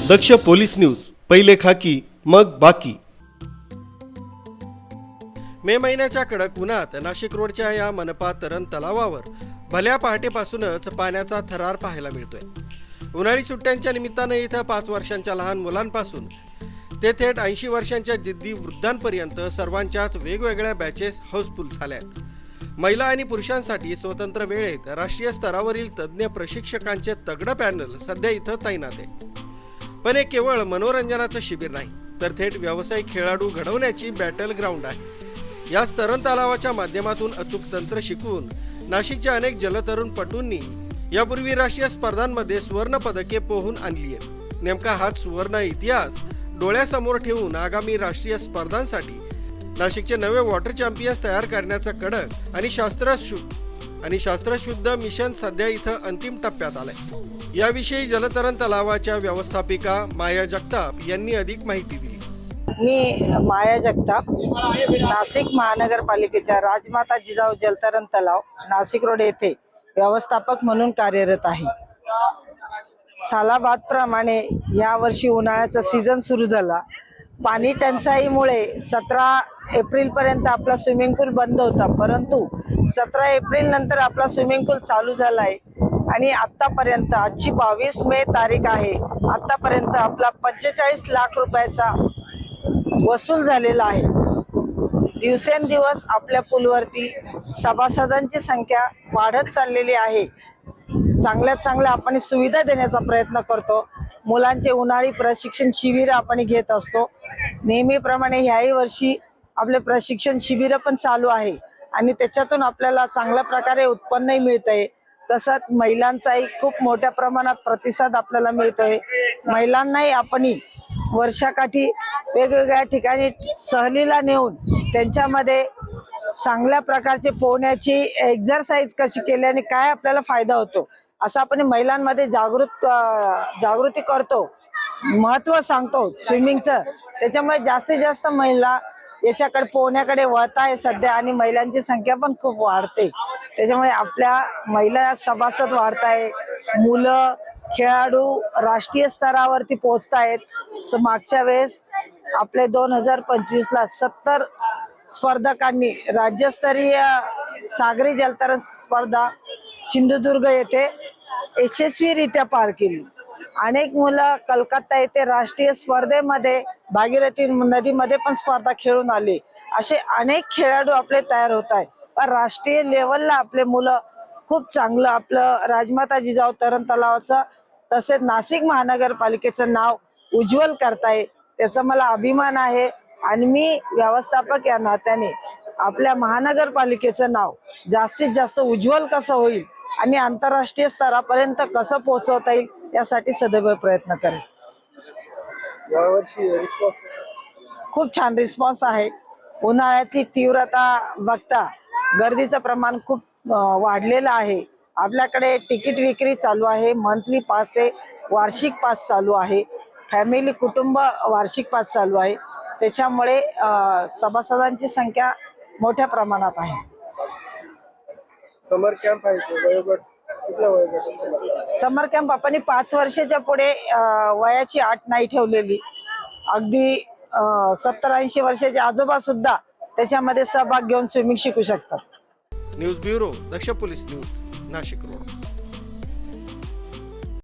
दक्ष police news, पहिले खाकी मग बाकी। मे महिन्याच्या कडक उन्हात नाशिक रोडच्या या मनपा तरण तलावावर भल्या पहाटेपासूनच पाण्याचा थरार पाहायला मिळतोय। उन्हाळी सुट्ट्यांच्या निमित्तानं इथं 5 वर्षांच्या लहान मुलांपासून ते थेट 80 वर्षांच्या जिद्दी वृद्धांपर्यंत सर्वांच्याच वेगवेगळ्या बॅचेस हाऊसफुल झाल्यात। महिला आणि पुरुषांसाठी स्वतंत्र वेळेत राष्ट्रीय स्तरावरील तज्ज्ञ प्रशिक्षकांचे तगडं पॅनल सध्या इथं तैनात आहे। पण हे केवळ मनोरंजनाचं शिबिर नाही, तर थेट व्यावसायिक खेळाडू घडवण्याची बॅटल ग्राउंड आहे। या तरण तलावाच्या माध्यमातून अचूक तंत्र शिकून नाशिकच्या अनेक जलतरुण पटूंनी यापूर्वी राष्ट्रीय स्पर्धांमध्ये सुवर्ण पदके पोहून आणली आहेत। नेमका हाच सुवर्ण इतिहास डोळ्यासमोर ठेवून आगामी राष्ट्रीय स्पर्धांसाठी नाशिकचे नवे वॉटर चॅम्पियन्स तयार करण्याचं कडक आणि शास्त्रशुद्ध मिशन सध्या इथं अंतिम टप्प्यात आलंय। याविषयी जलतरण तलावाच्या व्यवस्थापिका माया जगताप यांनी अधिक माहिती दिली। मी माया जगताप, नाशिक महानगरपालिकेच्या राजमाता जिजाऊ जलतरण तलाव नाशिक रोड येथे व्यवस्थापक म्हणून कार्यरत आहे। सालाबादप्रमाणे यावर्षी उन्हाळ्याचा सीझन सुरू झाला। पाणी टंचाईमुळे 17 एप्रिल पर्यंत आपला स्विमिंग पूल बंद होता, परंतु 17 एप्रिल नंतर आपला स्विमिंग पूल चालू झालाय आणि आतापर्यंत आजची 22 मे तारीख आहे। आतापर्यंत आपला 45 लाख रुपयाचा वसूल झालेला आहे। दिवसेंदिवस आपल्या पूलवरती सभासदांची संख्या वाढत चाललेली आहे। चांगल्यात चांगल्या आपण सुविधा देण्याचा प्रयत्न करतो। मुलांचे उन्हाळी प्रशिक्षण शिबिर आपण घेत असतो। नेहमीप्रमाणे ह्याही वर्षी आपले प्रशिक्षण शिबिर पण चालू आहे आणि त्याच्यातून आपल्याला चांगल्या प्रकारे उत्पन्नही मिळतंय। तसंच महिलांचाही खूप मोठ्या प्रमाणात प्रतिसाद आपल्याला मिळतोय। महिलांनाही आपण वर्षाकाठी वेगवेगळ्या ठिकाणी सहलीला नेऊन त्यांच्यामध्ये चांगल्या प्रकारचे पोहण्याची एक्सरसाइज कशी केल्याने काय आपल्याला फायदा होतो असं आपण महिलांमध्ये जागृती करतो, महत्त्व सांगतो स्विमिंगचं। त्याच्यामुळे जास्तीत जास्त महिला याच्याकडे पोहण्याकडे वळत आहे सध्या आणि महिलांची संख्या पण खूप वाढते। त्याच्यामुळे आपल्या महिला सभासद वाढत आहे, मुलं खेळाडू राष्ट्रीय स्तरावरती पोहोचतायत। मागच्या वेळेस आपले 2025 ला 70 स्पर्धकांनी राज्यस्तरीय सागरी जलतरण स्पर्धा सिंधुदुर्ग येथे यशस्वीरित्या पार केली। अनेक मुलं कलकत्ता येथे राष्ट्रीय स्पर्धेमध्ये भागीरथी नदीमध्ये पण स्पर्धा खेळून आले। असे अनेक खेळाडू आपले तयार होत आहेत। पण राष्ट्रीय लेवलला आपले मुलं खूप चांगलं आपलं राजमाता जिजाऊ तरण तलावाचं तसेच नाशिक महानगरपालिकेचं नाव उज्ज्वल करताय, त्याचा मला अभिमान आहे। आणि मी व्यवस्थापक या नात्याने आपल्या महानगरपालिकेचं नाव जास्तीत जास्त उज्ज्वल कसं होईल आणि आंतरराष्ट्रीय स्तरापर्यंत कसं पोहोचवता येईल यासाठी सदैव प्रयत्न करेन। यावर्षी रिस्पॉन्स खूप छान रिस्पॉन्स आहे। उन्हाळ्याची तीव्रता बघता गर्दीचं प्रमाण खूप वाढलेलं आहे। आपल्याकडे तिकीट विक्री चालू आहे, मंथली पास आहे, वार्षिक पास चालू आहे, फॅमिली कुटुंब वार्षिक पास चालू आहे। त्याच्यामुळे सभासदांची संख्या मोठ्या प्रमाणात आहे। समर कॅम्प आहे, वयोगट कुठला वयोगट? समर कॅम्प आपण 5 वर्षाच्या पुढे वयाची अट नाही ठेवलेली। अगदी 70-80 वर्षाचे आजोबा सुद्धा त्याच्यामध्ये सहभाग घेऊन स्विमिंग शिकू शकतात। न्यूज ब्युरो, दक्ष पोलीस न्यूज, नाशिक रोड।